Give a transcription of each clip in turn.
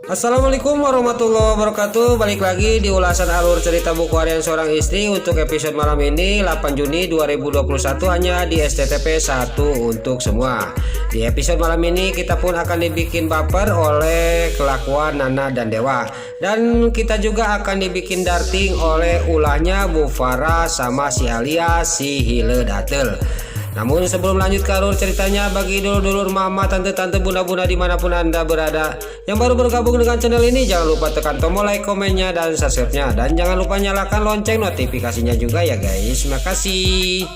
Assalamualaikum warahmatullahi wabarakatuh. Balik lagi di ulasan alur cerita buku harian seorang istri. Untuk episode malam ini 8 Juni 2021 hanya di STTP 1 untuk semua. Di episode malam ini kita pun akan dibikin baper oleh kelakuan Nana dan Dewa. Dan kita juga akan dibikin darting oleh ulahnya Bu Farah sama si Alia si Hile Datel. Namun sebelum lanjut ke alur ceritanya, bagi dulur-dulur, mama, tante-tante, bunda-bunda dimanapun anda berada yang baru bergabung dengan channel ini, jangan lupa tekan tombol like, komennya, dan subscribe-nya. Dan jangan lupa nyalakan lonceng notifikasinya juga ya guys. Makasih.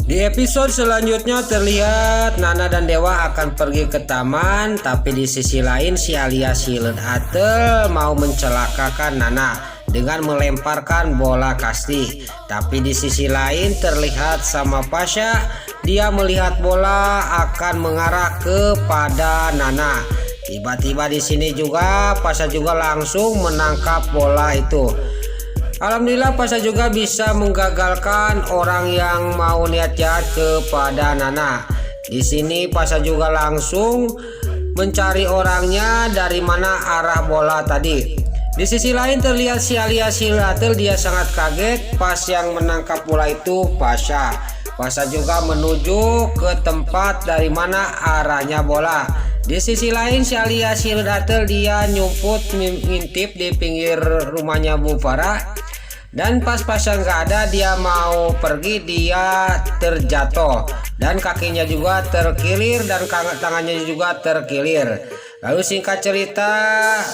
Di episode selanjutnya terlihat Nana dan Dewa akan pergi ke taman, tapi di sisi lain si Alia si Datel mau mencelakakan Nana dengan melemparkan bola kasti. Tapi di sisi lain terlihat sama Pasha, dia melihat bola akan mengarah kepada Nana. Tiba-tiba di sini juga Pasha juga langsung menangkap bola itu. Alhamdulillah Pasha juga bisa menggagalkan orang yang mau niat jahat kepada Nana. Di sini Pasha juga langsung mencari orangnya dari mana arah bola tadi. Di sisi lain terlihat si Alia si Datel, dia sangat kaget pas yang menangkap bola itu Pasha. Pasha juga menuju ke tempat dari mana arahnya bola. Di sisi lain si Alia si Datel dia nyumput ngintip di pinggir rumahnya Bu Farah. Dan pas Pasha nggak ada, dia mau pergi, dia terjatuh dan kakinya juga terkilir dan tangannya juga terkilir. Lalu singkat cerita,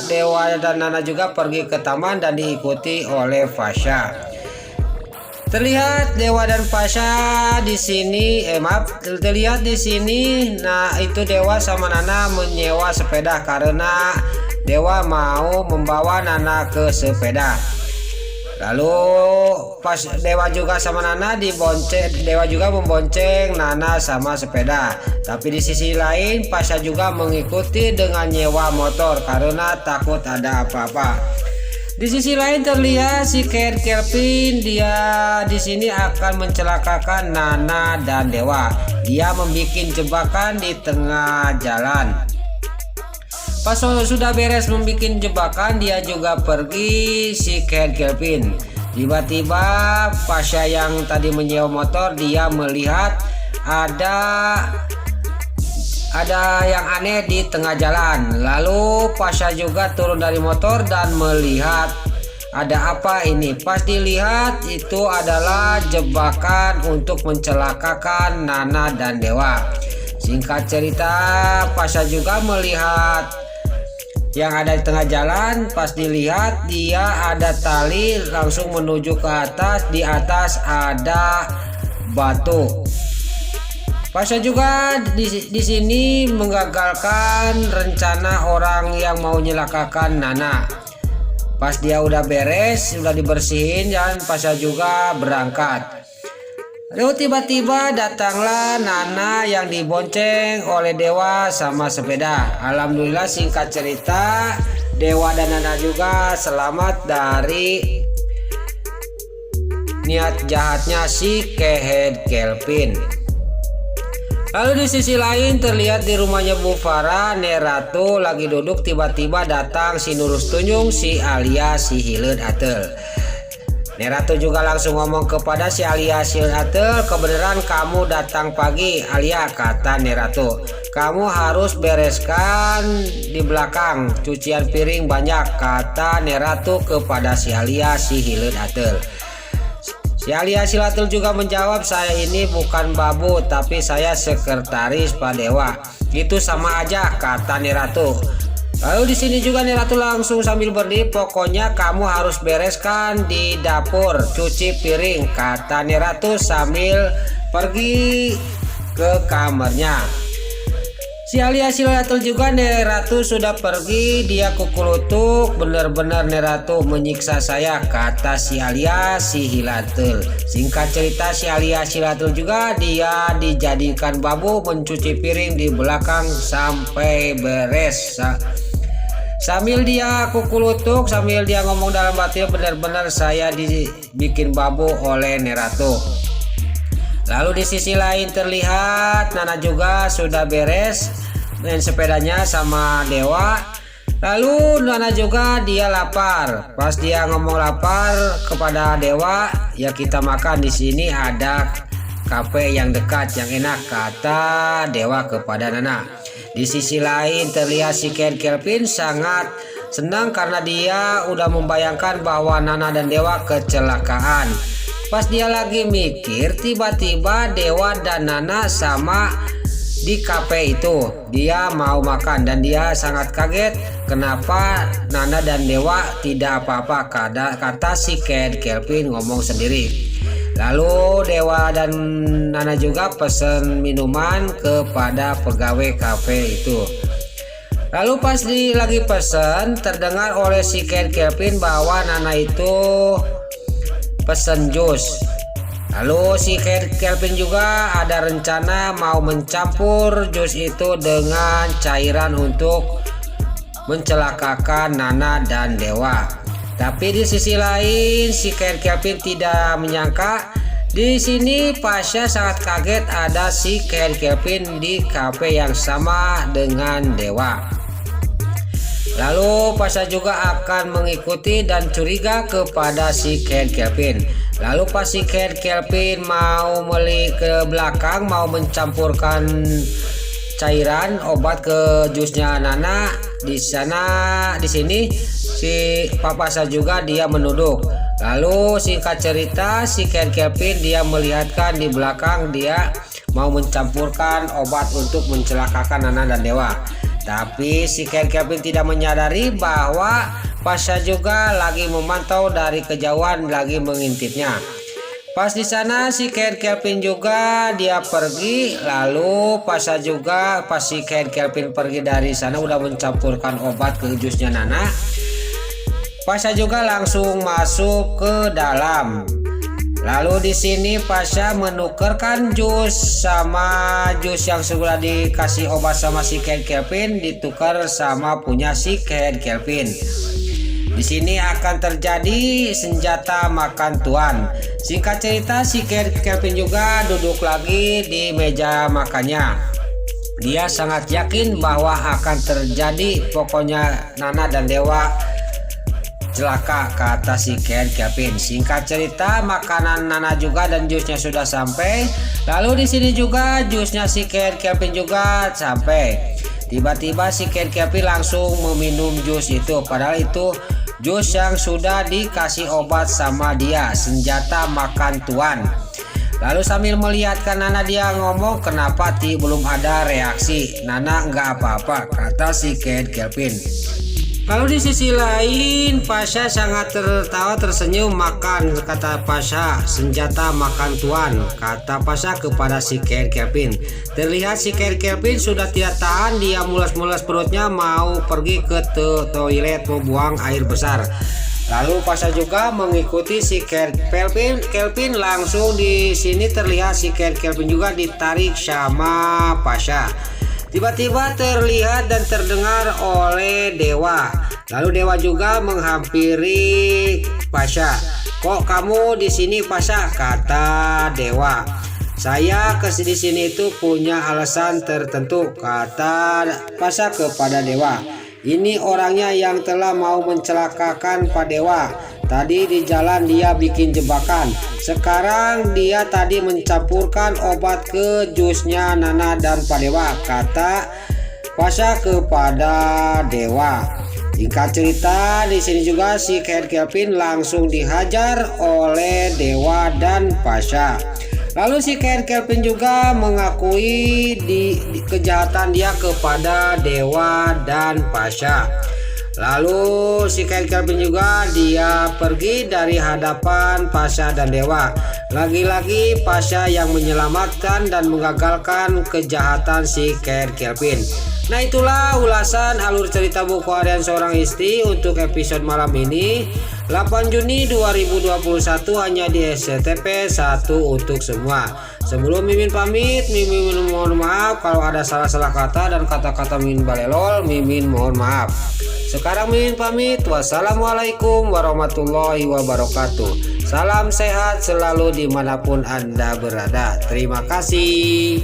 Dewa dan Nana juga pergi ke taman dan diikuti oleh Pasha. Terlihat Dewa dan Pasha di sini, terlihat di sini. Nah, itu Dewa sama Nana menyewa sepeda karena Dewa mau membawa Nana ke sepeda. Lalu pas Dewa juga sama Nana Dewa juga membonceng Nana sama sepeda. Tapi di sisi lain Pasha juga mengikuti dengan nyewa motor karena takut ada apa-apa. Di sisi lain terlihat si Kelvin, dia di sini akan mencelakakan Nana dan Dewa. Dia membuat jebakan di tengah jalan. Pas sudah beres membuat jebakan, dia juga pergi si Kelvin. Tiba-tiba Pasha yang tadi menyewa motor, dia melihat ada yang aneh di tengah jalan. Lalu Pasha juga turun dari motor dan melihat ada apa ini. Pas dilihat itu adalah jebakan untuk mencelakakan Nana dan Dewa. Singkat cerita, Pasha juga melihat yang ada di tengah jalan. Pas dilihat dia ada tali langsung menuju ke atas, di atas ada batu. Pasha juga di sini menggagalkan rencana orang yang mau menyelakakan Nana. Pas dia udah beres, udah dibersihin, dan Pasha juga berangkat. Lalu tiba-tiba datanglah Nana yang dibonceng oleh Dewa sama sepeda. Alhamdulillah singkat cerita Dewa dan Nana juga selamat dari niat jahatnya si Kelvin. Lalu di sisi lain terlihat di rumahnya Bu Farah, Neratu lagi duduk, tiba-tiba datang si Nurus Tunjung, si Alia si Hile Datel. Neratu juga langsung ngomong kepada si Alia si Datel, kebenaran kamu datang pagi Alia, kata Neratu. Kamu harus bereskan di belakang, cucian piring banyak, kata Neratu kepada si Alia si Hile Datel. Si Alia si Datel juga menjawab, saya ini bukan babu tapi saya sekretaris Pak Dewa. Itu sama aja, kata Neratu. Lalu di sini juga Neratu langsung sambil berdiri, pokoknya kamu harus bereskan di dapur, cuci piring, kata Neratu sambil pergi ke kamarnya. Si Alia si Datel juga Neratu sudah pergi, dia kukurutuk, benar-benar Neratu menyiksa saya, kata si Alia si Datel. Singkat cerita si Alia si Datel juga dia dijadikan babu mencuci piring di belakang sampai beres. Sambil dia kukulutuk, sambil dia ngomong dalam batin, benar-benar saya dibikin babu oleh Neratu. Lalu di sisi lain terlihat Nana juga sudah beres main sepedanya sama Dewa. Lalu Nana juga dia lapar. Pas dia ngomong lapar kepada Dewa, ya kita makan di sini ada kafe yang dekat yang enak, kata Dewa kepada Nana. Di sisi lain terlihat si Kelvin sangat senang karena dia udah membayangkan bahwa Nana dan Dewa kecelakaan. Pas dia lagi mikir, tiba-tiba Dewa dan Nana sama di kafe itu. Dia mau makan dan dia sangat kaget kenapa Nana dan Dewa tidak apa-apa, kata si Kelvin ngomong sendiri. Lalu Dewa dan Nana juga pesen minuman kepada pegawai kafe itu. Lalu pas lagi pesen, terdengar oleh si Kelvin bahwa Nana itu pesen jus. Lalu si Kelvin juga ada rencana mau mencampur jus itu dengan cairan untuk mencelakakan Nana dan Dewa. Tapi di sisi lain si Kelvin tidak menyangka di sini Pasha sangat kaget ada si Kelvin di kafe yang sama dengan Dewa. Lalu Pasha juga akan mengikuti dan curiga kepada si Kelvin. Lalu pas si Kelvin mau melihat ke belakang, mau mencampurkan cairan obat ke jusnya Nana, di sini si Pasha juga dia menuduk. Lalu singkat cerita si Kelvin dia melihatkan di belakang dia mau mencampurkan obat untuk mencelakakan Nana dan Dewa. Tapi si Kelvin tidak menyadari bahwa Pasha juga lagi memantau dari kejauhan, lagi mengintipnya. Pas di sana si Kelvin juga dia pergi. Lalu Pasha juga pas si Kelvin pergi dari sana udah mencampurkan obat ke jusnya Nana, Pasha juga langsung masuk ke dalam. Lalu di sini Pasha menukarkan jus sama jus yang sudah dikasih obat sama si Kelvin ditukar sama punya si Kelvin. Di sini akan terjadi senjata makan tuan. Singkat cerita si Kelvin juga duduk lagi di meja makannya. Dia sangat yakin bahwa akan terjadi, pokoknya Nana dan Dewa celaka, kata si Kelvin. Singkat cerita makanan Nana juga dan jusnya sudah sampai. Lalu di sini juga jusnya si Kelvin juga sampai. Tiba-tiba si Kelvin langsung meminum jus itu, padahal itu jus yang sudah dikasih obat sama dia, senjata makan tuan. Lalu sambil melihatkan Nana dia ngomong, kenapa belum ada reaksi? Nana nggak apa-apa, kata si Kelvin. Lalu di sisi lain Pasha sangat tertawa tersenyum. Makan, kata Pasha, senjata makan tuan, kata Pasha kepada si Kelvin. Terlihat si Kelvin sudah tidak tahan, dia mules-mules perutnya mau pergi ke toilet membuang air besar. Lalu Pasha juga mengikuti si Kelvin. Langsung di sini terlihat si Kelvin juga ditarik sama Pasha. Tiba-tiba terlihat dan terdengar oleh Dewa. Lalu Dewa juga menghampiri Pasha. Kok kamu di sini, Pasha? Kata Dewa. Saya di sini itu punya alasan tertentu, kata Pasha kepada Dewa. Ini orangnya yang telah mau mencelakakan Pak Dewa. Tadi di jalan dia bikin jebakan. Sekarang dia tadi mencampurkan obat ke jusnya Nana dan Pak Dewa, kata Pasha kepada Dewa. Singkat cerita di sini juga si Kelvin langsung dihajar oleh Dewa dan Pasha. Lalu si Kelvin juga mengakui di kejahatan dia kepada Dewa dan Pasha. Lalu si Kelvin juga dia pergi dari hadapan Pasha dan Dewa. Lagi-lagi Pasha yang menyelamatkan dan mengagalkan kejahatan si Kelvin. Nah, itulah ulasan alur cerita buku harian seorang istri untuk episode malam ini 8 Juni 2021 hanya di SCTP 1 untuk semua. Sebelum Mimin pamit, Mimin mohon maaf kalau ada salah-salah kata dan kata-kata Mimin balelol, Mimin mohon maaf. Sekarang Mimin pamit. Wassalamualaikum warahmatullahi wabarakatuh. Salam sehat selalu dimanapun Anda berada. Terima kasih.